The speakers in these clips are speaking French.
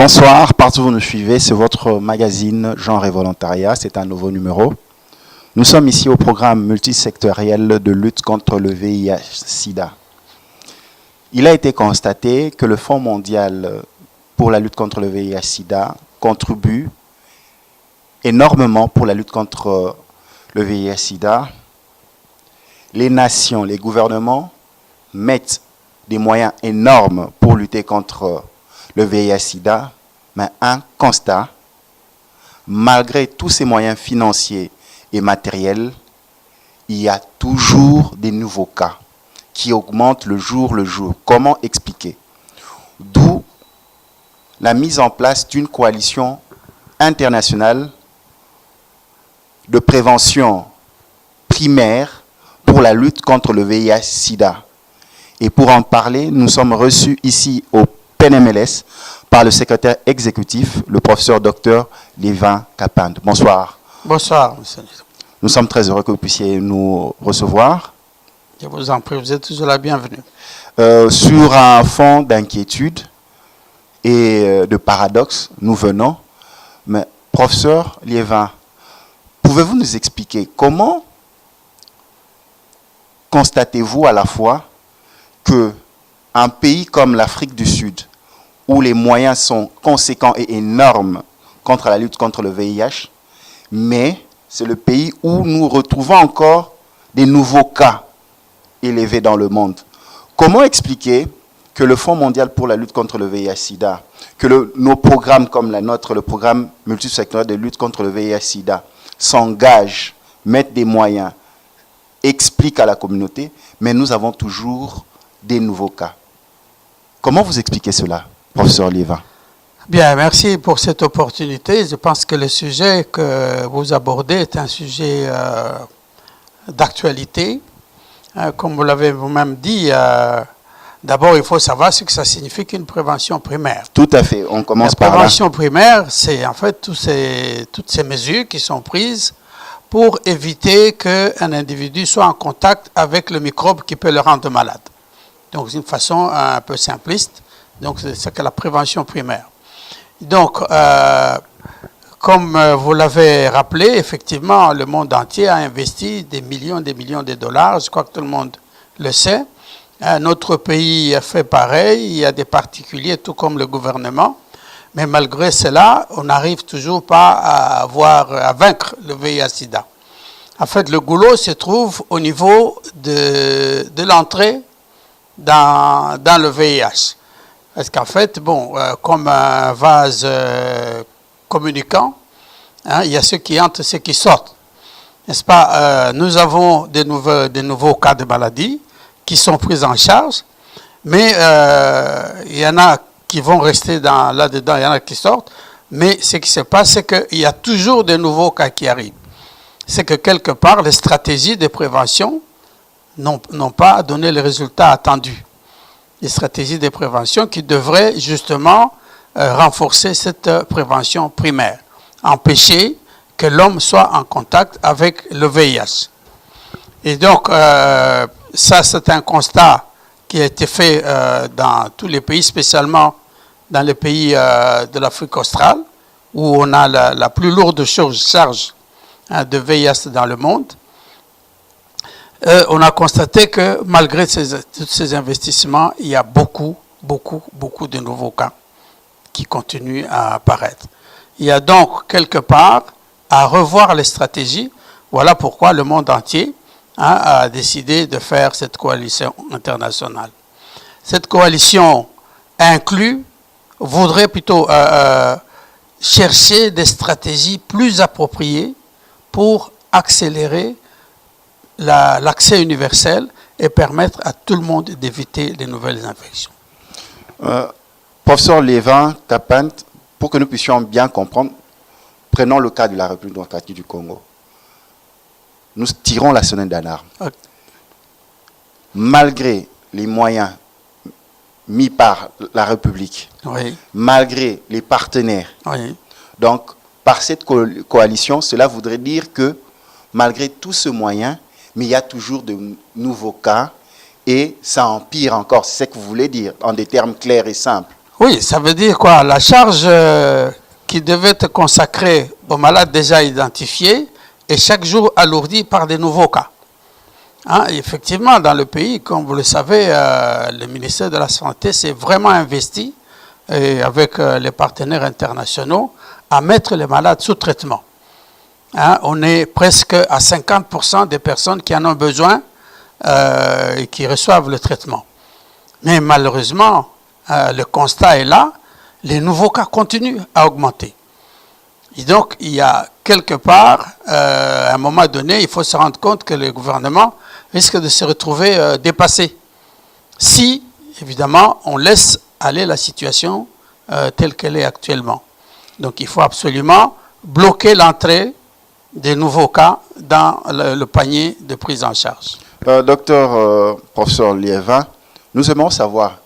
Bonsoir, partout où vous nous suivez, c'est votre magazine Genre et Volontariat, c'est un nouveau numéro. Nous sommes ici au programme multisectoriel de lutte contre le VIH-Sida. Il a été constaté que le Fonds mondial pour la lutte contre le VIH-Sida contribue énormément pour la lutte contre le VIH-Sida. Les nations, les gouvernements mettent des moyens énormes pour lutter contre le VIH-Sida, mais un constat, malgré tous ces moyens financiers et matériels, il y a toujours des nouveaux cas qui augmentent le jour le jour. Comment expliquer? D'où la mise en place d'une coalition internationale de prévention primaire pour la lutte contre le VIH-Sida. Et pour en parler, nous sommes reçus ici au PNMLS par le secrétaire exécutif, le professeur Dr Liévin Kapand. Bonsoir. Bonsoir, monsieur. Nous sommes très heureux que vous puissiez nous recevoir. Je vous en prie, vous êtes toujours la bienvenue. Sur un fond d'inquiétude et de paradoxe, nous venons. Mais professeur Liévin, pouvez-vous nous expliquer comment constatez-vous à la fois qu'un pays comme l'Afrique du Sud, où les moyens sont conséquents et énormes contre la lutte contre le VIH, mais c'est le pays où nous retrouvons encore des nouveaux cas élevés dans le monde. Comment expliquer que le Fonds mondial pour la lutte contre le VIH-Sida, que nos programmes comme la nôtre, le programme multisectoriel de lutte contre le VIH-Sida, s'engagent, mettent des moyens, expliquent à la communauté, mais nous avons toujours des nouveaux cas. Comment vous expliquez cela, professeur Liévin? Bien, merci pour cette opportunité. Je pense que le sujet que vous abordez est un sujet d'actualité. Comme vous l'avez vous-même dit, d'abord, il faut savoir ce que ça signifie qu'une prévention primaire. Tout à fait, on commence par là. La prévention primaire, c'est en fait toutes ces mesures qui sont prises pour éviter qu'un individu soit en contact avec le microbe qui peut le rendre malade. Donc, c'est une façon un peu simpliste. Donc, c'est que la prévention primaire. Donc, comme vous l'avez rappelé, effectivement, le monde entier a investi des millions de dollars. Je crois que tout le monde le sait. Notre pays a fait pareil. Il y a des particuliers, tout comme le gouvernement. Mais malgré cela, on n'arrive toujours pas à vaincre le VIH-Sida. En fait, le goulot se trouve au niveau de l'entrée dans le VIH. Parce qu'en fait, bon, comme un vase communicant, il y a ceux qui entrent et ceux qui sortent. N'est-ce pas? Nous avons des nouveaux cas de maladie qui sont pris en charge, mais il y en a qui vont rester là-dedans, il y en a qui sortent, mais ce qui se passe, c'est qu'il y a toujours de nouveaux cas qui arrivent. C'est que quelque part, les stratégies de prévention n'ont pas donné les résultats attendus. Les stratégies de prévention qui devraient justement renforcer cette prévention primaire, empêcher que l'homme soit en contact avec le VIH. Et donc, ça c'est un constat qui a été fait dans tous les pays, spécialement dans les pays de l'Afrique australe, où on a la plus lourde charge de VIH dans le monde. On a constaté que malgré tous ces investissements, il y a beaucoup de nouveaux cas qui continuent à apparaître. Il y a donc quelque part à revoir les stratégies. Voilà pourquoi le monde entier a décidé de faire cette coalition internationale. Cette coalition voudrait plutôt chercher des stratégies plus appropriées pour accélérer l'accès universel et permettre à tout le monde d'éviter les nouvelles infections. Professeur Liévin Kapand, pour que nous puissions bien comprendre, prenons le cas de la République démocratique du Congo. Nous tirons la sonnette d'alarme. Okay. Malgré les moyens mis par la République, oui, malgré les partenaires, oui, donc par cette coalition, cela voudrait dire que malgré tout ce moyen, mais il y a toujours de nouveaux cas et ça empire encore. C'est ce que vous voulez dire, en des termes clairs et simples. Oui, ça veut dire quoi? La charge qui devait être consacrée aux malades déjà identifiés est chaque jour alourdie par des nouveaux cas. Hein, effectivement, dans le pays, comme vous le savez, le ministère de la Santé s'est vraiment investi avec les partenaires internationaux à mettre les malades sous traitement. Hein, on est presque à 50% des personnes qui en ont besoin et qui reçoivent le traitement. Mais malheureusement, le constat est là, les nouveaux cas continuent à augmenter. Et donc, il y a quelque part, à un moment donné, il faut se rendre compte que le gouvernement risque de se retrouver dépassé. Si, évidemment, on laisse aller la situation telle qu'elle est actuellement. Donc, il faut absolument bloquer l'entrée des nouveaux cas dans le panier de prise en charge. Docteur professeur Liévin, nous aimons savoir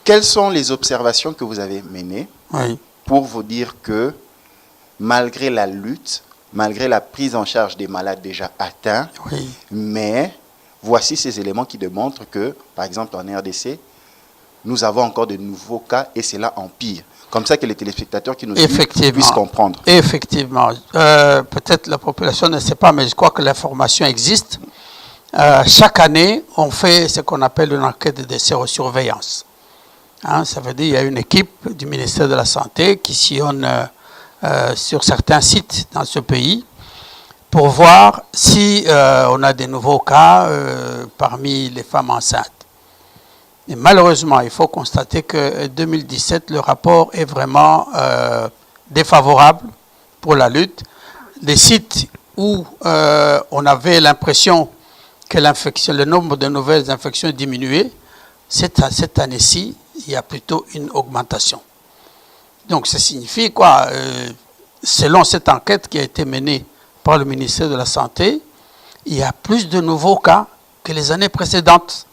quelles sont les observations que vous avez menées pour vous dire que malgré la lutte, malgré la prise en charge des malades déjà atteints, mais voici ces éléments qui démontrent que, par exemple en RDC, nous avons encore de nouveaux cas et cela empire. Comme ça que les téléspectateurs qui nous suivent puissent comprendre. Effectivement. Peut-être la population ne sait pas, mais je crois que l'information existe. Chaque année, on fait ce qu'on appelle une enquête de sérosurveillance. Hein, ça veut dire qu'il y a une équipe du ministère de la Santé qui sillonne sur certains sites dans ce pays pour voir si on a des nouveaux cas parmi les femmes enceintes. Et malheureusement, il faut constater que 2017, le rapport est vraiment défavorable pour la lutte. Les sites où on avait l'impression que le nombre de nouvelles infections diminuait, cette année-ci, il y a plutôt une augmentation. Donc, ça signifie quoi? Selon cette enquête qui a été menée par le ministère de la Santé, il y a plus de nouveaux cas que les années précédentes.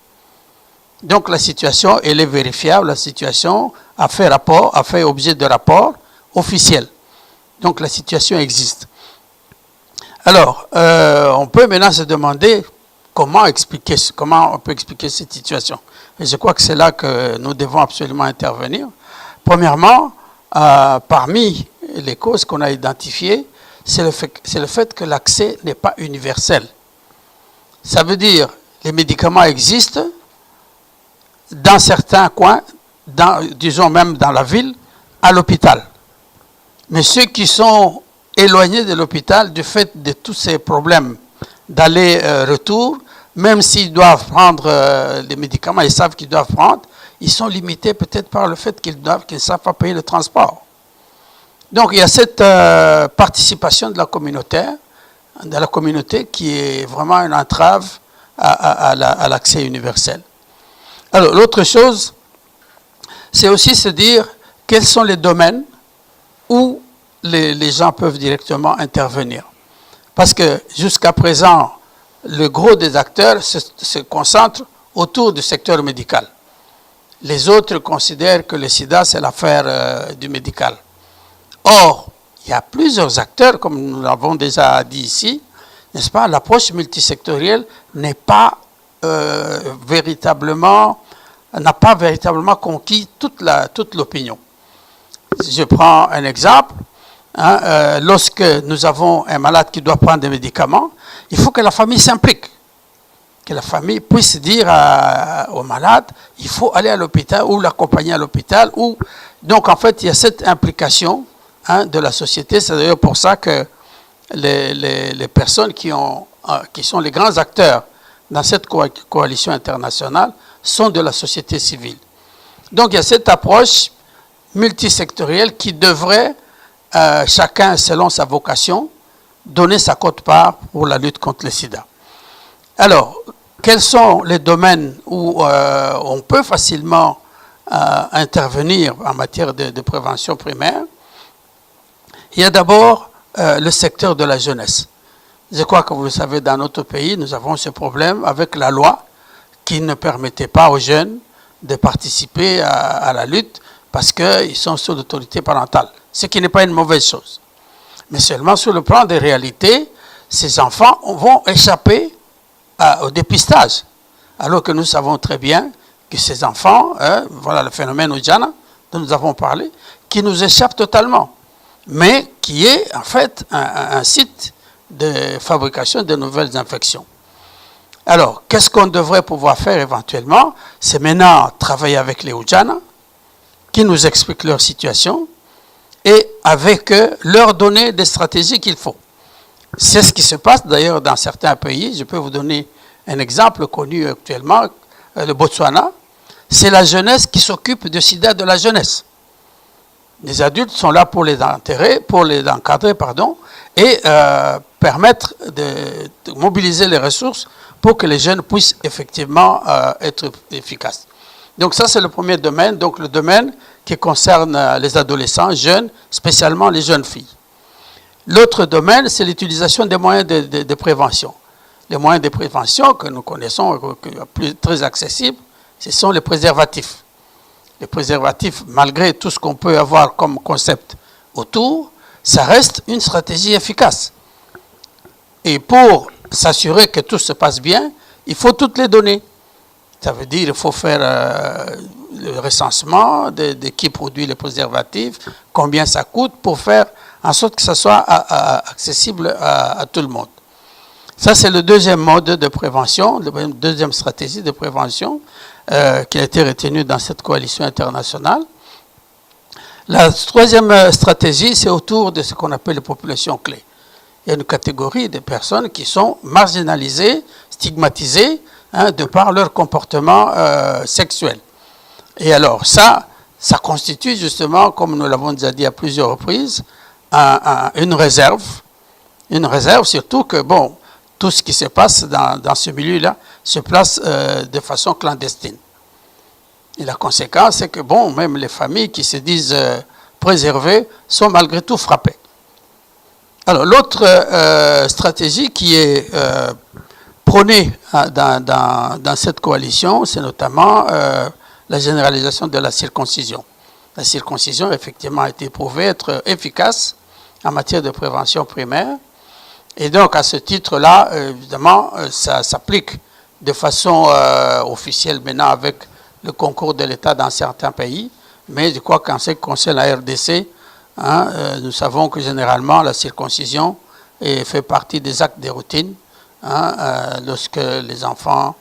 Donc, la situation, elle est vérifiable. La situation a fait objet de rapports officiels. Donc, la situation existe. Alors, on peut maintenant se demander comment on peut expliquer cette situation. Et je crois que c'est là que nous devons absolument intervenir. Premièrement, parmi les causes qu'on a identifiées, c'est le fait que l'accès n'est pas universel. Ça veut dire que les médicaments existent dans certains coins, disons même dans la ville, à l'hôpital. Mais ceux qui sont éloignés de l'hôpital du fait de tous ces problèmes d'aller-retour, même s'ils doivent prendre les médicaments, ils savent qu'ils doivent prendre, ils sont limités peut-être par le fait qu'ils ne savent pas payer le transport. Donc il y a cette participation de la communauté qui est vraiment une entrave à l'accès universel. Alors l'autre chose, c'est aussi se dire quels sont les domaines où les gens peuvent directement intervenir. Parce que jusqu'à présent, le gros des acteurs se concentre autour du secteur médical. Les autres considèrent que le sida, c'est l'affaire du médical. Or, il y a plusieurs acteurs, comme nous l'avons déjà dit ici, n'est-ce pas? L'approche multisectorielle n'a pas véritablement conquis toute l'opinion. Je prends un exemple. Hein, lorsque nous avons un malade qui doit prendre des médicaments, il faut que la famille s'implique. Que la famille puisse dire au malade, il faut aller à l'hôpital ou l'accompagner à l'hôpital. Donc, en fait, il y a cette implication de la société. C'est d'ailleurs pour ça que les personnes qui sont les grands acteurs dans cette coalition internationale sont de la société civile. Donc, il y a cette approche multisectorielle qui devrait, chacun selon sa vocation, donner sa quote-part pour la lutte contre le sida. Alors, quels sont les domaines où on peut facilement intervenir en matière de prévention primaire? Il y a d'abord le secteur de la jeunesse. Je crois que vous le savez, dans notre pays, nous avons ce problème avec la loi qui ne permettait pas aux jeunes de participer à la lutte parce qu'ils sont sous l'autorité parentale, ce qui n'est pas une mauvaise chose. Mais seulement sur le plan des réalités, ces enfants vont échapper au dépistage. Alors que nous savons très bien que ces enfants, voilà le phénomène Ojana, dont nous avons parlé, qui nous échappe totalement, mais qui est en fait un site de fabrication de nouvelles infections. Alors, qu'est-ce qu'on devrait pouvoir faire éventuellement? C'est maintenant travailler avec les Oudjana, qui nous expliquent leur situation, et avec eux, leur donner des stratégies qu'il faut. C'est ce qui se passe d'ailleurs dans certains pays. Je peux vous donner un exemple connu actuellement, le Botswana. C'est la jeunesse qui s'occupe du sida de la jeunesse. Les adultes sont là pour les encadrer, et permettre de mobiliser les ressources pour que les jeunes puissent effectivement être efficaces. Donc ça, c'est le premier domaine, donc le domaine qui concerne les adolescents, jeunes, spécialement les jeunes filles. L'autre domaine, c'est l'utilisation des moyens de prévention. Les moyens de prévention que nous connaissons, très accessibles, ce sont les préservatifs. Les préservatifs, malgré tout ce qu'on peut avoir comme concept autour, ça reste une stratégie efficace. Et pour s'assurer que tout se passe bien, il faut toutes les données. Ça veut dire qu'il faut faire le recensement de qui produit les préservatifs, combien ça coûte pour faire en sorte que ça soit accessible à tout le monde. Ça, c'est le deuxième mode de prévention, la deuxième stratégie de prévention qui a été retenue dans cette coalition internationale. La troisième stratégie, c'est autour de ce qu'on appelle les populations clés. Il y a une catégorie de personnes qui sont marginalisées, stigmatisées, de par leur comportement sexuel. Et alors, ça constitue justement, comme nous l'avons déjà dit à plusieurs reprises, une réserve surtout que, bon, tout ce qui se passe dans ce milieu-là se place de façon clandestine. Et la conséquence, c'est que, bon, même les familles qui se disent préservées sont malgré tout frappées. Alors, l'autre stratégie qui est prônée dans cette coalition, c'est notamment la généralisation de la circoncision. La circoncision, effectivement, a été prouvée être efficace en matière de prévention primaire. Et donc, à ce titre-là, évidemment, ça s'applique de façon officielle maintenant avec le concours de l'État dans certains pays. Mais je crois qu'en ce qui concerne la RDC, nous savons que généralement, la circoncision fait partie des actes de routine. Lorsque les enfants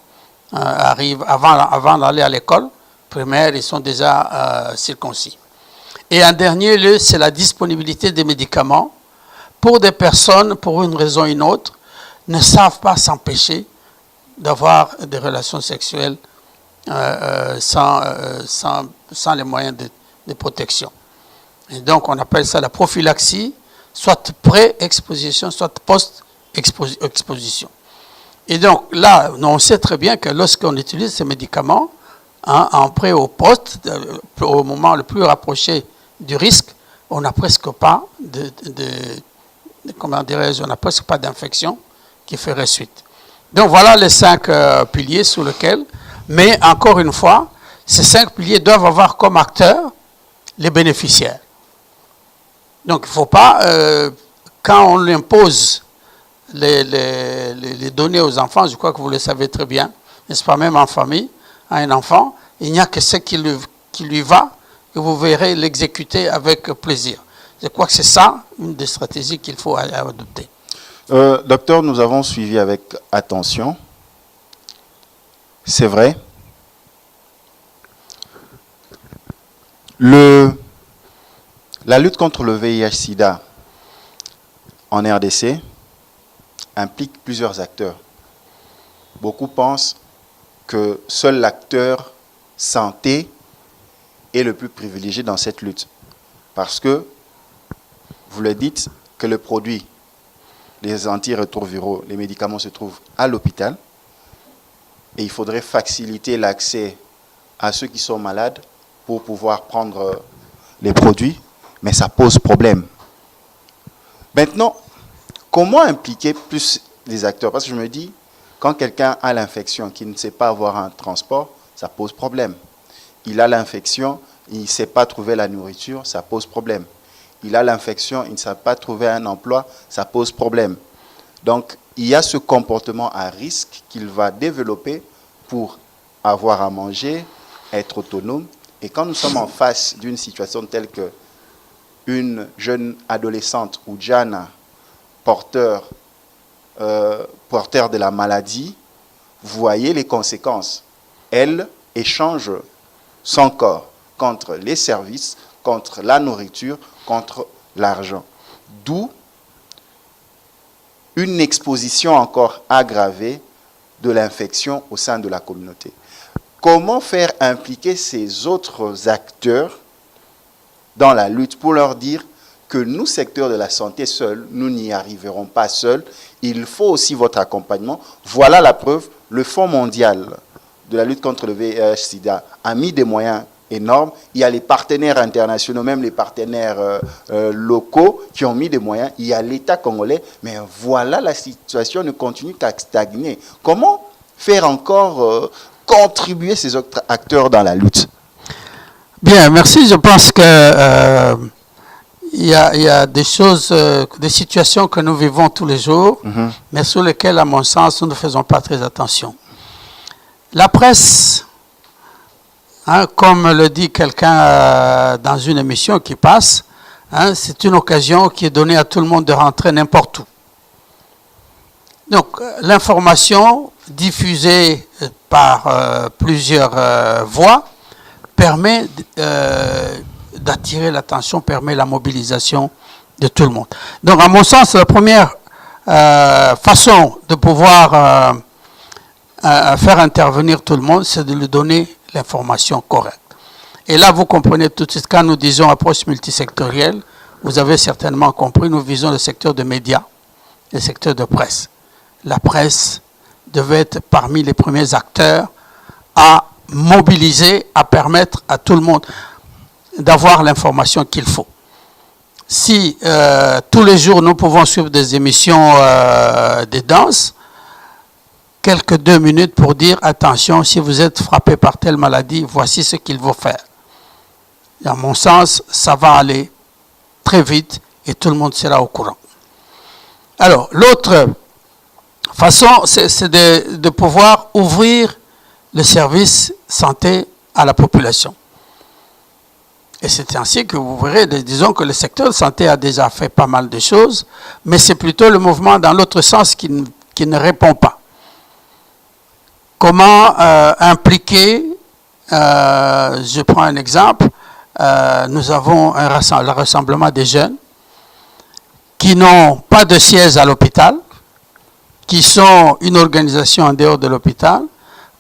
arrivent, avant d'aller à l'école primaire, ils sont déjà circoncis. Et en dernier lieu, c'est la disponibilité des médicaments pour des personnes, pour une raison ou une autre, ne savent pas s'empêcher d'avoir des relations sexuelles sans les moyens de protection. Et donc, on appelle ça la prophylaxie, soit pré-exposition, soit post-exposition. Et donc, là, on sait très bien que lorsqu'on utilise ces médicaments, en pré ou post, au moment le plus rapproché du risque, on n'a presque pas on n'a presque pas d'infection qui ferait suite. Donc voilà les 5 piliers sous lesquels, mais encore une fois, ces 5 piliers doivent avoir comme acteurs les bénéficiaires. Donc il ne faut pas, quand on impose les données aux enfants, je crois que vous le savez très bien, n'est-ce pas, même en famille, à un enfant, il n'y a que ce qui lui va, que vous verrez l'exécuter avec plaisir. Je crois que c'est ça, une des stratégies qu'il faut adopter. Docteur, nous avons suivi avec attention. C'est vrai. La lutte contre le VIH-Sida en RDC implique plusieurs acteurs. Beaucoup pensent que seul l'acteur santé est le plus privilégié dans cette lutte. Parce que, vous le dites, que le produit, les antirétroviraux, les médicaments se trouvent à l'hôpital et il faudrait faciliter l'accès à ceux qui sont malades pour pouvoir prendre les produits, mais ça pose problème. Maintenant, comment impliquer plus les acteurs? Parce que je me dis, quand quelqu'un a l'infection, qui ne sait pas avoir un transport, ça pose problème. Il a l'infection, il ne sait pas trouver la nourriture, ça pose problème. Il a l'infection, il ne sait pas trouver un emploi, ça pose problème. Donc, il y a ce comportement à risque qu'il va développer pour avoir à manger, être autonome Et quand nous sommes en face d'une situation telle que une jeune adolescente ou Jana, porteur de la maladie, vous voyez les conséquences. Elle échange son corps contre les services, contre la nourriture, contre l'argent. D'où une exposition encore aggravée de l'infection au sein de la communauté. Comment faire impliquer ces autres acteurs dans la lutte pour leur dire que nous, secteur de la santé seuls, nous n'y arriverons pas seuls. Il faut aussi votre accompagnement. Voilà la preuve. Le Fonds mondial de la lutte contre le VIH-Sida a mis des moyens énormes. Il y a les partenaires internationaux, même les partenaires locaux qui ont mis des moyens. Il y a l'État congolais. Mais voilà, la situation ne continue qu'à stagner. Comment faire encore contribuer ces autres acteurs dans la lutte? Bien, merci. Je pense que il y a des choses, des situations que nous vivons tous les jours, mais sur lesquelles, à mon sens, nous ne faisons pas très attention. La presse, comme le dit quelqu'un dans une émission qui passe, c'est une occasion qui est donnée à tout le monde de rentrer n'importe où. Donc, l'information diffusée par plusieurs voies permet d'attirer l'attention, permet la mobilisation de tout le monde. Donc, à mon sens, la première façon de pouvoir faire intervenir tout le monde, c'est de lui donner l'information correcte. Et là, vous comprenez tout de suite, quand nous disons approche multisectorielle, vous avez certainement compris, nous visons le secteur de médias, le secteur de presse. La presse devait être parmi les premiers acteurs à mobiliser, à permettre à tout le monde d'avoir l'information qu'il faut. Si tous les jours nous pouvons suivre des émissions de danse, quelques 2 minutes pour dire attention, si vous êtes frappé par telle maladie, voici ce qu'il faut faire. Et à mon sens, ça va aller très vite et tout le monde sera au courant. Alors, l'autre façon, c'est de pouvoir ouvrir le service santé à la population. Et c'est ainsi que vous verrez, disons que le secteur de santé a déjà fait pas mal de choses, mais c'est plutôt le mouvement dans l'autre sens qui ne répond pas. Comment impliquer, je prends un exemple, nous avons le rassemblement des jeunes qui n'ont pas de siège à l'hôpital, qui sont une organisation en dehors de l'hôpital.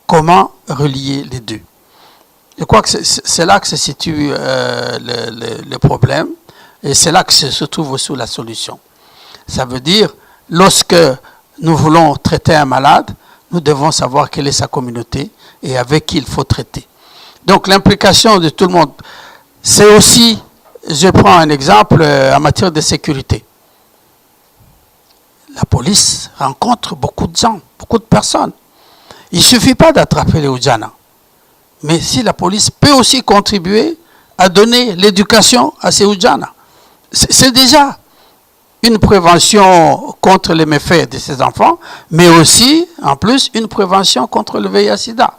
Comment relier les deux? Je crois que c'est là que se situe le problème et c'est là que se trouve aussi la solution. Ça veut dire, lorsque nous voulons traiter un malade, nous devons savoir quelle est sa communauté et avec qui il faut traiter. Donc l'implication de tout le monde, c'est aussi, je prends un exemple en matière de sécurité. La police rencontre beaucoup de gens, beaucoup de personnes. Il ne suffit pas d'attraper les Oudjana. Mais si la police peut aussi contribuer à donner l'éducation à ces Oudjana, c'est déjà une prévention contre les méfaits de ces enfants, mais aussi, en plus, une prévention contre le VIH-Sida.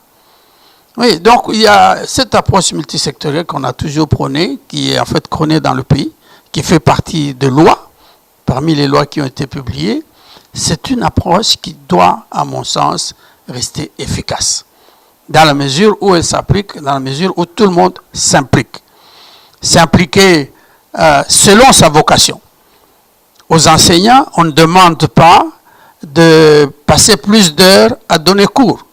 Oui, donc il y a cette approche multisectorielle qu'on a toujours prônée, qui est en fait prônée dans le pays, qui fait partie de lois, parmi les lois qui ont été publiées. C'est une approche qui doit, à mon sens, rester efficace, dans la mesure où elle s'applique, dans la mesure où tout le monde s'implique. S'impliquer selon sa vocation. Aux enseignants, on ne demande pas de passer plus d'heures à donner cours.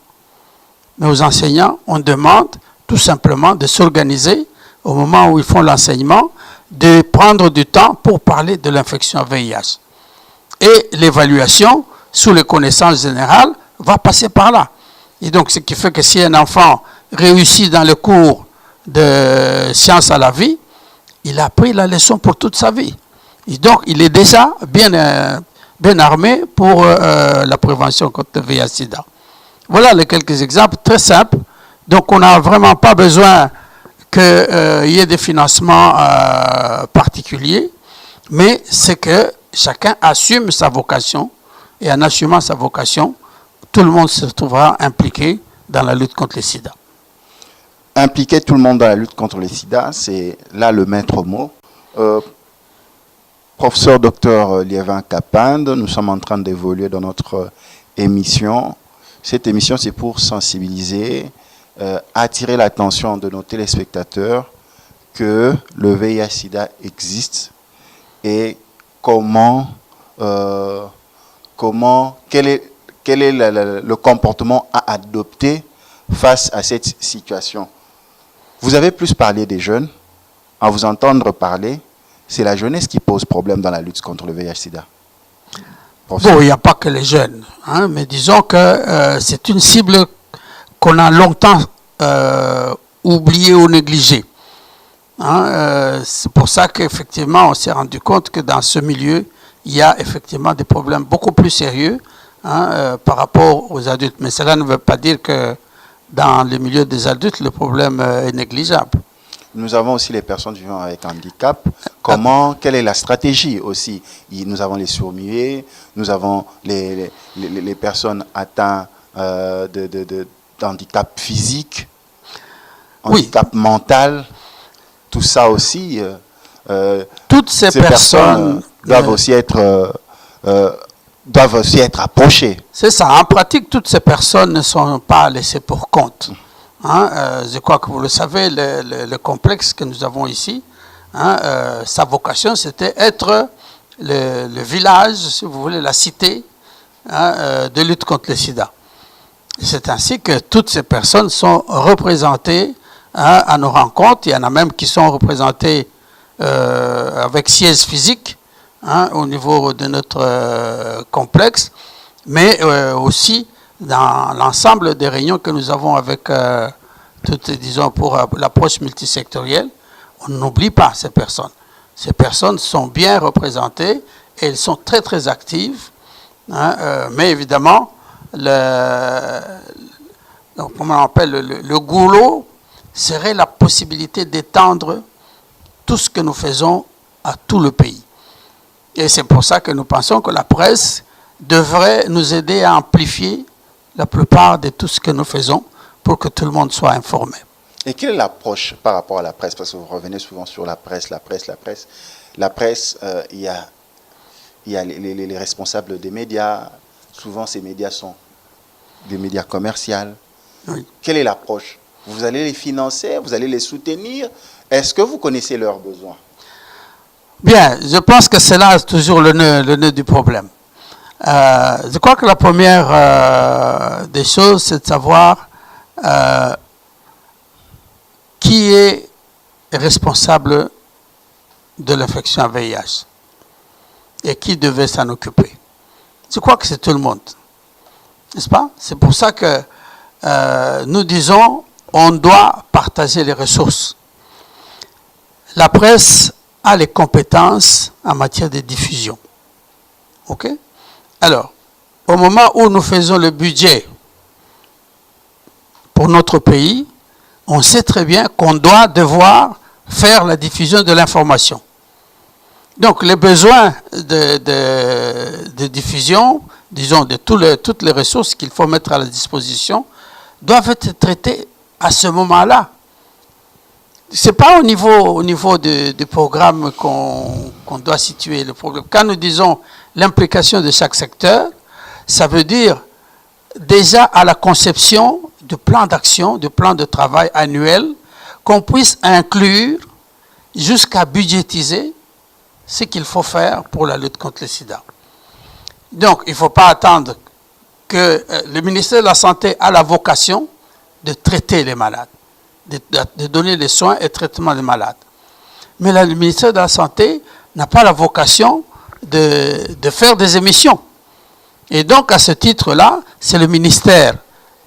Mais aux enseignants, on demande tout simplement de s'organiser au moment où ils font l'enseignement, de prendre du temps pour parler de l'infection VIH. Et l'évaluation, sous les connaissances générales, va passer par là. Et donc, ce qui fait que si un enfant réussit dans le cours de sciences à la vie, il a appris la leçon pour toute sa vie. Et donc, il est déjà bien armé pour la prévention contre le VIH-Sida. Voilà les quelques exemples très simples. Donc, on n'a vraiment pas besoin qu'il y ait des financements particuliers, mais c'est que chacun assume sa vocation, et en assumant sa vocation, tout le monde se trouvera impliqué dans la lutte contre le sida. impliquer tout le monde dans la lutte contre le sida, c'est là le maître mot. Professeur Dr Liévin Capinde, nous sommes en train d'évoluer dans notre émission. Cette émission, c'est pour sensibiliser, attirer l'attention de nos téléspectateurs que le VIH-Sida existe et quel est le comportement à adopter face à cette situation. Vous avez plus parlé des jeunes. À vous entendre parler, c'est la jeunesse qui pose problème dans la lutte contre le VIH-Sida. Bon, il n'y a pas que les jeunes, hein, mais disons que c'est une cible qu'on a longtemps oubliée ou négligée. Hein, c'est pour ça qu'effectivement, on s'est rendu compte que dans ce milieu, il y a effectivement des problèmes beaucoup plus sérieux par rapport aux adultes. Mais cela ne veut pas dire que dans le milieu des adultes, le problème est négligeable. Nous avons aussi les personnes vivant avec handicap. Quelle est la stratégie aussi? Nous avons les sourds-muets, nous avons les personnes atteintes d'handicap physique, handicap mental. Tout ça aussi, toutes ces personnes doivent aussi être approchées. C'est ça. En pratique, toutes ces personnes ne sont pas laissées pour compte. Hein, je crois que vous le savez, le complexe que nous avons ici, sa vocation, c'était être le village, si vous voulez, la cité de lutte contre le sida. C'est ainsi que toutes ces personnes sont représentées à nos rencontres. Il y en a même qui sont représentées avec siège physique au niveau de notre complexe, mais aussi dans l'ensemble des réunions que nous avons avec, disons, pour l'approche multisectorielle. On n'oublie pas ces personnes. Ces personnes sont bien représentées et elles sont très très actives. Mais évidemment, comment on appelle, le goulot serait la possibilité d'étendre tout ce que nous faisons à tout le pays. Et c'est pour ça que nous pensons que la presse devrait nous aider à amplifier la plupart de tout ce que nous faisons pour que tout le monde soit informé. Et quelle est l'approche par rapport à la presse? Parce que vous revenez souvent sur la presse. La presse, il y a les responsables des médias. Souvent, ces médias sont des médias commerciaux. Oui. Quelle est l'approche? Vous allez les financer, vous allez les soutenir. Est-ce que vous connaissez leurs besoins? Bien, je pense que c'est là toujours le nœud du problème. Je crois que la première des choses, c'est de savoir qui est responsable de l'infection à VIH et qui devait s'en occuper. Je crois que c'est tout le monde, n'est-ce pas? C'est pour ça que nous disons on doit partager les ressources. La presse a les compétences en matière de diffusion. OK? Alors, au moment où nous faisons le budget pour notre pays, on sait très bien qu'on doit devoir faire la diffusion de l'information. Donc, les besoins de diffusion, disons, de toutes les ressources qu'il faut mettre à la disposition, doivent être traités à ce moment-là. Ce n'est pas au niveau du programme qu'on doit situer le problème. Quand nous disons l'implication de chaque secteur, ça veut dire déjà à la conception du plan d'action, du plan de travail annuel, qu'on puisse inclure jusqu'à budgétiser ce qu'il faut faire pour la lutte contre le sida. Donc, il ne faut pas attendre que le ministère de la Santé a la vocation de traiter les malades, de donner les soins et traitement des malades. Mais le ministère de la Santé n'a pas la vocation de faire des émissions. Et donc, à ce titre-là, c'est le ministère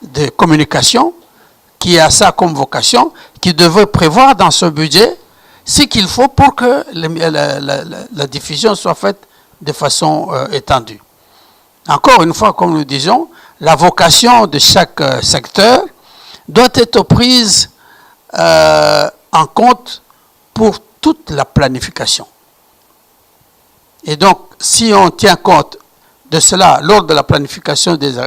de Communication qui a ça comme vocation, qui devrait prévoir dans ce budget ce qu'il faut pour que la diffusion soit faite de façon étendue. Encore une fois, comme nous disons, la vocation de chaque secteur doit être prise en compte pour toute la planification. Et donc, si on tient compte de cela lors de la planification des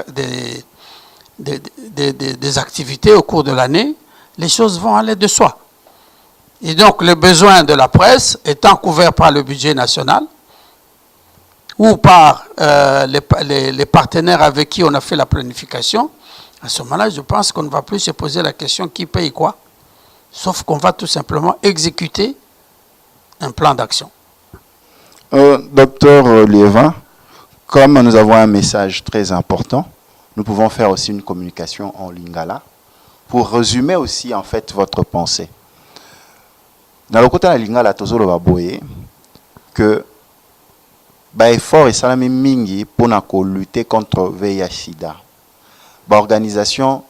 activités au cours de l'année, les choses vont aller de soi. Et donc, le besoin de la presse étant couvert par le budget national ou par les partenaires avec qui on a fait la planification, à ce moment-là, je pense qu'on ne va plus se poser la question qui paye quoi, sauf qu'on va tout simplement exécuter un plan d'action. Docteur Liévin, comme nous avons un message très important, nous pouvons faire aussi une communication en lingala pour résumer aussi en fait votre pensée. Dans le côté de la lingala, tozolo va boye que ba effort et salami mingi pour lutter contre VIH/SIDA. Ba organisation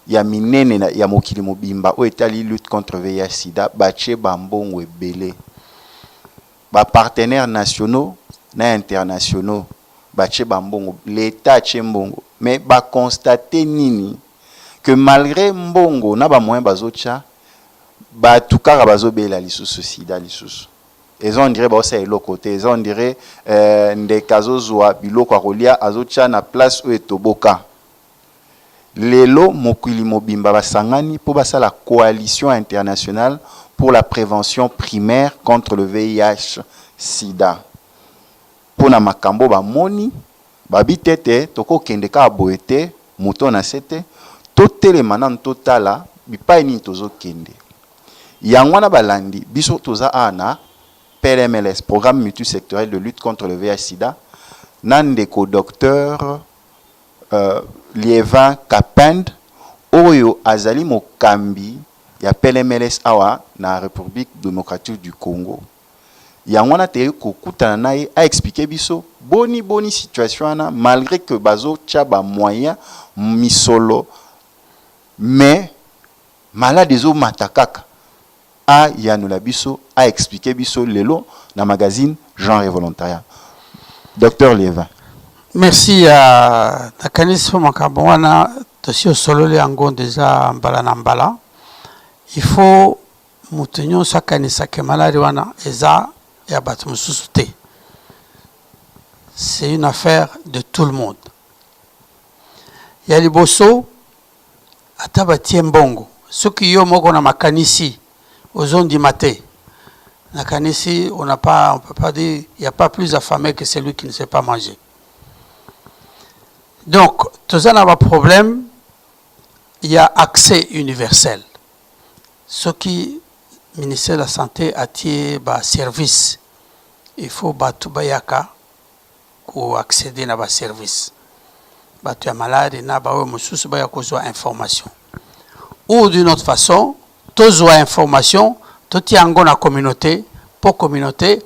ya minene ya mokili mobimba o etali lutte contre VIH/SIDA bache bambongo ebele. Ba partenaires nationaux na internationaux bache bambongo l'état chembongo mais ba constater nini que malgré mbongo na ba moyen bazocha ba tukara bazobela lisusu sida lisusu ils on dirait ba ça est l'autre côté ils on dirait ndekazo zwa biloko akolia azocha na place où etoboka lelo mokili mobimba basangani po basa la coalition internationale pour la prévention primaire contre le VIH/SIDA pona makambo ba moni babitete toko kendeka boete moto na sete totelema na totala bipai ni tozo kende yangwana balandi biso toza ana PLMLS programme multisectoriel de lutte contre le VIH/SIDA nandeko docteur Liévin Kapend oyo azali mokambi ya PLMLS awa na République démocratique du Congo. Yangwana te kokutana naye a expliquer biso boni situation ana malgré que bazo tchaba moyen misolo mais malade zo matakaka a yanula biso a expliquer biso lelo na magazine Genre et Volontariat. Docteur Liévin. Merci à Nakanis Makabwana Tosio Solole Angon déjà mbala na mbala. Il faut mutenyo sakanisa ke malade wana eza ya batu mususu te. C'est une affaire de tout le monde. Ya liboso atabatie mbongo. Soki yo moko na makanisi ozondi maté. Nakanisi on peut pas dire il n'y a pas plus affamé que celui qui ne sait pas manger. Donc, tout ça n'a pas de problème, il y a accès universel. Ce qui, le ministère de la Santé a tiré un service, il faut battre bayaka pour accéder à un service. Battu un malade, il n'a pas de information. Ou d'une autre façon, tous ont information, tout y a une communauté, pour communauté,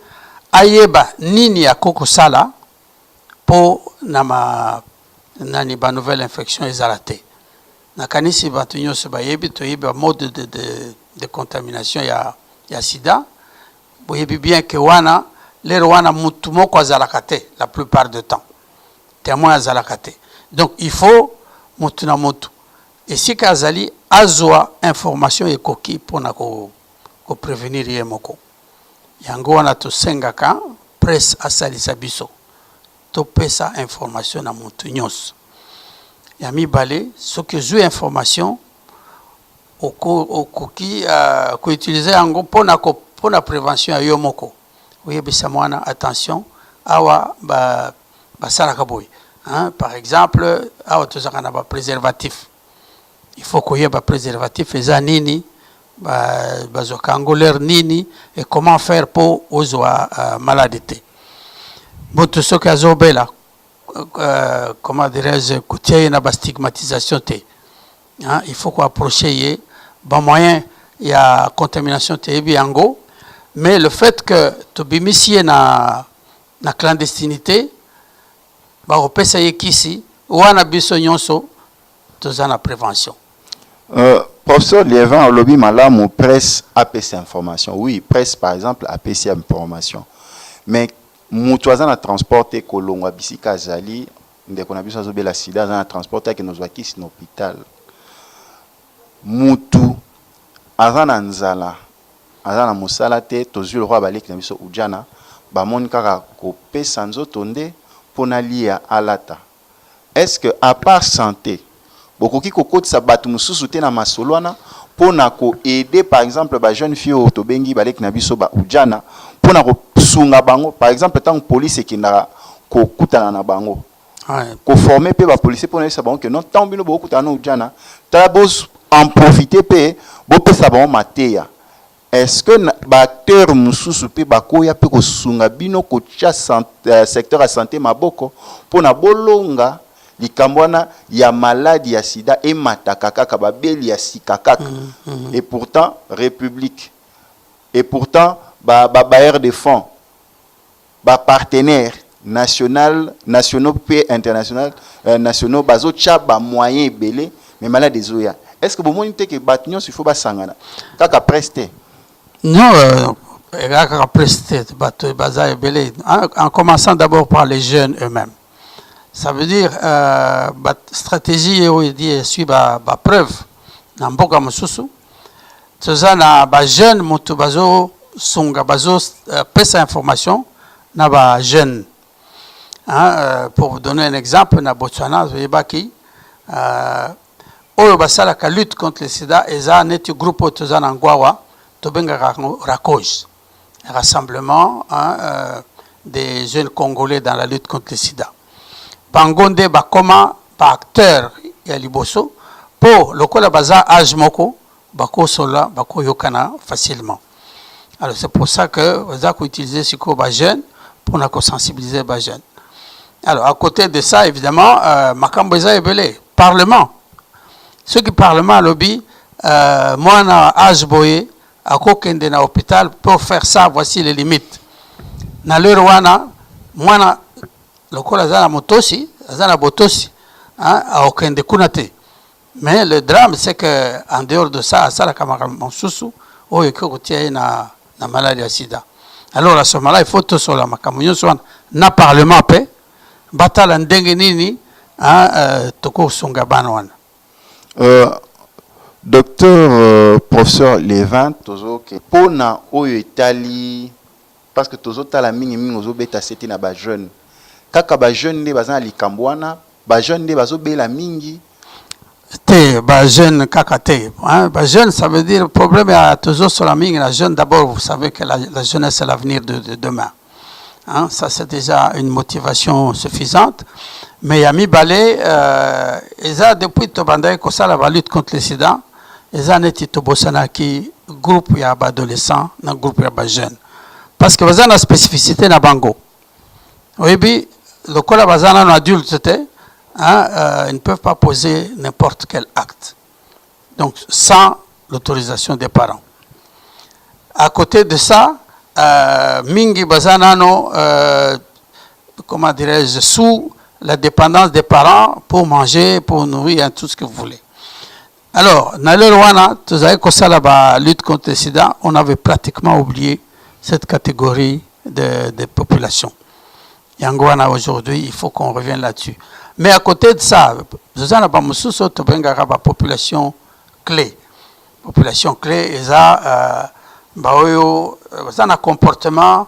ayeba nini ya koko sala pour nama nani ba nouvelle infection ezalate nakanisi batu nyonso bayebi toyebi mode de contamination ya sida boyebi bien que wana lero wana mutu moko azalaka te la plupart du temps témoin azalaka te donc il faut mutu na mutu esika azali azwa information ekoki mpona ko prévenir ye moko yango wana tosengaka presse asalisa biso topesa information na mutu nyonso ya mibale soki ozwi information okoki koutilize yango mpona prévention ya yo moko oyebisa mwana attention awa basalaka boye par exemple awa tozalaka na bapréservatif il faut koyeba préservatif eza nini bazwaka yango lere nini et comment faire pour ozwa maladi te moto soki azobela comment dirais-je kotia ye na bastigmatisation te il faut koapprocher ye bamoyen ya contamination te yebi yango mais le fait que tobimisi ye na clandestinité bakopesa ye kisi wana biso nyonso toza na prévention. Professeur Liévin olobi malamu presse APC information. Oui, presse par exemple APC information. Mais mutu aza na transporte kolongwa bisika azali ndeko na biso azobela sida aza na transporte ke nozwa kisi na hôpital. Mutu aza na nzala aza na mosala te tozwi le roi baleki na biso ujana bamoni kaka kopesa nzoto nde mpona lia alata. Est-ce que à part santé bokoki kokotisa bato mususu te na masolo wana pour aider par exemple ba jeune fille au tobengi balek na biso ba ujana pour na sunga bango par exemple tant police qui na ko kutana na bango ko former pe ba policier pour na sa bango que non tant bino bo kutana ujana ta bos en profiter pe bo pe sa bango mateya. Est-ce que ba acteur mususu pe bakoya pe ko sunga bino ko cha secteur à santé maboko pour na bolonga likambwana ya maladie ya sida et matakaka kababeli ya sikakaka et pourtant république et pourtant bailleurs de fonds ba partenaires nationaux et internationaux nationaux bazo cha ba moyens belé mais maladie zoya est-ce que vous monite que batnion il faut ba sangana kaka prester non kaka prester baza belé en commençant d'abord par les jeunes eux-mêmes. Ça veut dire stratégie et dit suit ba preuve na mboka mususu tozana ba jeune moto bazo sunga bazo pesa information na ba jeune pour vous donner un exemple na Botswana yebaki oyo basala ka lutte contre le sida eza neti groupe tozana ngwawa tobenga rakoj rassemblement des jeunes congolais dans la lutte contre le sida. Bangonde bakoma ba acteur ya liboso pour lokola baza âge moko bako sola bako yokana facilement. Alors c'est pour ça que baza ko utiliser siko ba jeune pour na ko sensibiliser ba jeune. Alors à côté de ça évidemment makambo eza ebele parlement. Ceux qui parlement lobby moi na âge boye akokende na hôpital pour faire ça voici les limites. Na leur wana moi lokola zana motosi zana botosi aokende kunate mais le drame c'est que en dehors de ça la camarade monsusu oyo kokotia na maladie ya sida. Alors à ce moment-là il faut tout sur la makamunyo soit na parlement pe batala ndenge nini toko songa bana wana docteur professeur Lévin tozo ke pona oyo etali parce que tozo tala mingi ozo beta seti na ba jeune kaka ba jeune nde bazana likambwana ba jeune nde bazobela mingi te ba jeune kaka te ba jeune ça veut dire problème à toujours sur la mingi la jeune d'abord vous savez que la jeunesse c'est l'avenir de demain ça c'est déjà une motivation suffisante mais yami balé eza depuis to bandai ko sala ba lutte contre le sida eza neti to bosana ki groupe ya ba adolescent na groupe ya ba jeune parce que bazana spécificité na bango oui le cas bazana un adulte ils ne peuvent pas poser n'importe quel acte donc sans l'autorisation des parents. À côté de ça mingi bazana no comment dirais-je sous la dépendance des parents pour manger pour nourrir tout ce que vous voulez. Alors dans le Rwanda vous savez que ça la lutte contre le sida on avait pratiquement oublié cette catégorie de population. Yangwana aujourd'hui, il faut qu'on revienne là-dessus. Mais à côté de ça, nous avons la population clé. Population clé, ils ont un comportement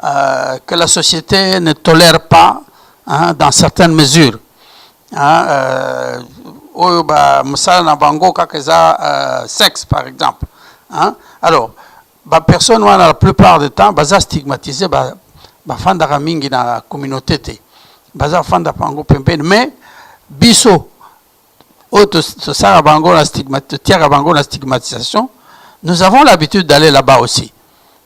que la société ne tolère pas dans certaines mesures. Sexe, par exemple. Alors, personne, la plupart du temps, est stigmatisé. Bafanda mingi na communauté te baza fanda pango pembeni mais biso auto ça bango la stigmatisation nous avons l'habitude d'aller là-bas aussi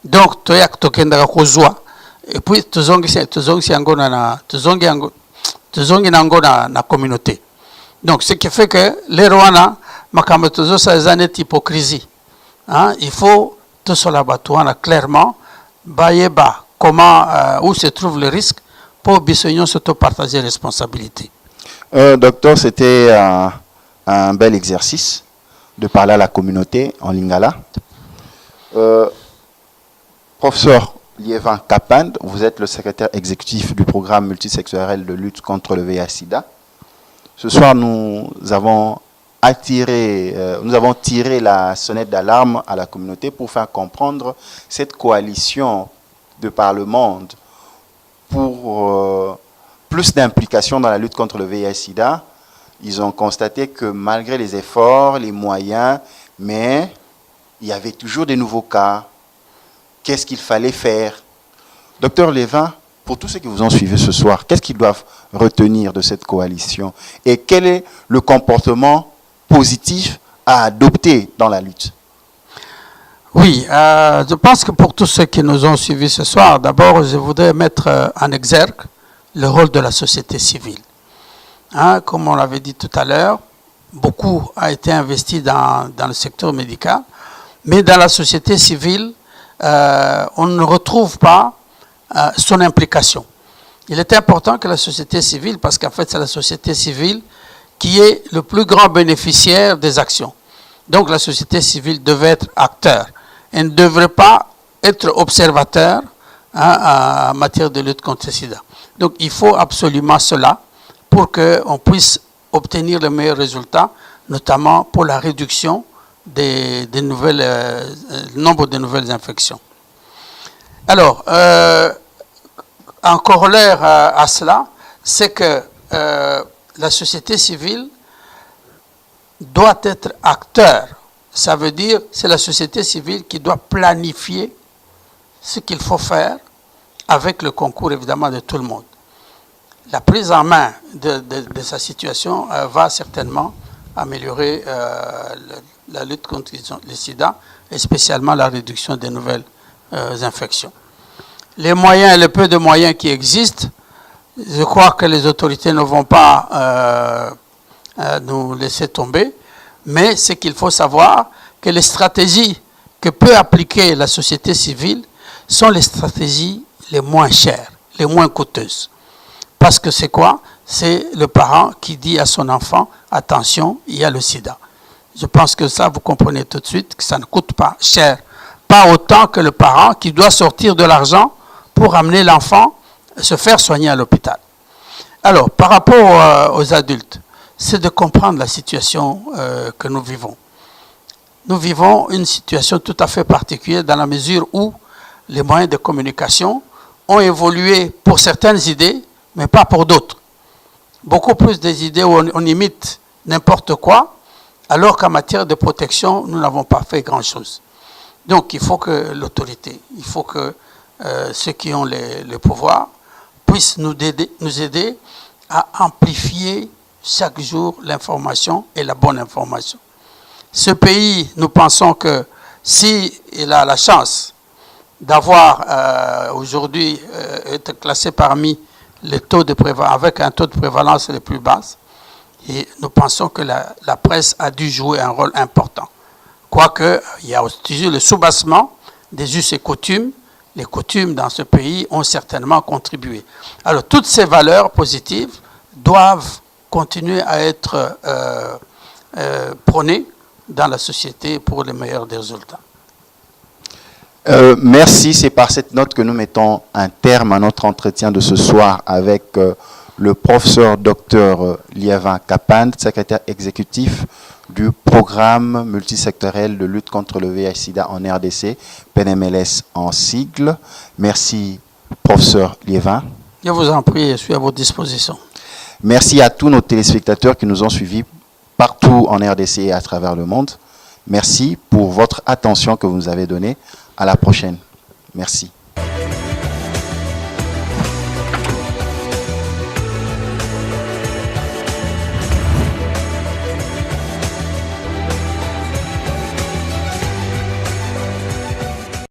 donc toyak tokenda kozwa et puis tozongi yango na communauté donc ce qui fait que les Rwanda makambo tozo ça est hypocrisie il faut tout cela batouana clairement bayeba comment où se trouve le risque pour Bissognon s'auto-partager les responsabilités. Docteur, c'était un bel exercice de parler à la communauté en lingala. Professeur Liévin Kapand, vous êtes le secrétaire exécutif du programme multisectoriel de lutte contre le VIH-Sida. Ce soir, nous avons tiré la sonnette d'alarme à la communauté pour faire comprendre cette coalition de par le monde pour plus d'implication dans la lutte contre le VIH-Sida. Ils ont constaté que malgré les efforts, les moyens, mais il y avait toujours des nouveaux cas. Qu'est-ce qu'il fallait faire? Docteur Lévin, pour tous ceux qui vous ont suivi ce soir, qu'est-ce qu'ils doivent retenir de cette coalition? Et quel est le comportement positif à adopter dans la lutte? Oui, je pense que pour tous ceux qui nous ont suivis ce soir, d'abord, je voudrais mettre en exergue le rôle de la société civile. Hein, comme on l'avait dit tout à l'heure, beaucoup a été investi dans le secteur médical, mais dans la société civile, on ne retrouve pas son implication. Il est important que la société civile, parce qu'en fait c'est la société civile qui est le plus grand bénéficiaire des actions. Donc la société civile devait être acteur. Elle ne devrait pas être observateur en matière de lutte contre le sida. Donc il faut absolument cela pour qu'on puisse obtenir le meilleur résultat, notamment pour la réduction du nombre de nouvelles infections. Alors, en corollaire à cela, c'est que la société civile doit être acteur. Ça veut dire que c'est la société civile qui doit planifier ce qu'il faut faire avec le concours évidemment de tout le monde. La prise en main de sa situation va certainement améliorer la lutte contre le sida et spécialement la réduction des nouvelles infections. Les moyens, le peu de moyens qui existent, je crois que les autorités ne vont pas nous laisser tomber, mais c'est qu'il faut savoir que les stratégies que peut appliquer la société civile sont les stratégies les moins chères, les moins coûteuses. Parce que c'est quoi? C'est le parent qui dit à son enfant, attention, il y a le sida. Je pense que ça, vous comprenez tout de suite que ça ne coûte pas cher. Pas autant que le parent qui doit sortir de l'argent pour amener l'enfant se faire soigner à l'hôpital. Alors, par rapport aux adultes, c'est de comprendre la situation que nous vivons. Nous vivons une situation tout à fait particulière dans la mesure où les moyens de communication ont évolué pour certaines idées, mais pas pour d'autres. Beaucoup plus des idées où on imite n'importe quoi, alors qu'en matière de protection, nous n'avons pas fait grand-chose. Donc, il faut que l'autorité, il faut que ceux qui ont le pouvoir puissent nous aider à amplifier chaque jour l'information et la bonne information. Ce pays, nous pensons que s'il a la chance d'avoir aujourd'hui été classé parmi les taux de prévalence, avec un taux de prévalence les plus bas, et nous pensons que la presse a dû jouer un rôle important. Quoique, il y a aussi le soubassement des us et coutumes. Les coutumes dans ce pays ont certainement contribué. Alors, toutes ces valeurs positives doivent continuer à être prônées dans la société pour les meilleurs des résultats. Merci, c'est par cette note que nous mettons un terme à notre entretien de ce soir avec le professeur Dr Liévin Kapand, secrétaire exécutif du programme multisectoriel de lutte contre le VIH-Sida en RDC, PNMLS en sigle. Merci, professeur Liévin. Je vous en prie, je suis à votre disposition. Merci à tous nos téléspectateurs qui nous ont suivis partout en RDC et à travers le monde. Merci pour votre attention que vous nous avez donnée. À la prochaine. Merci.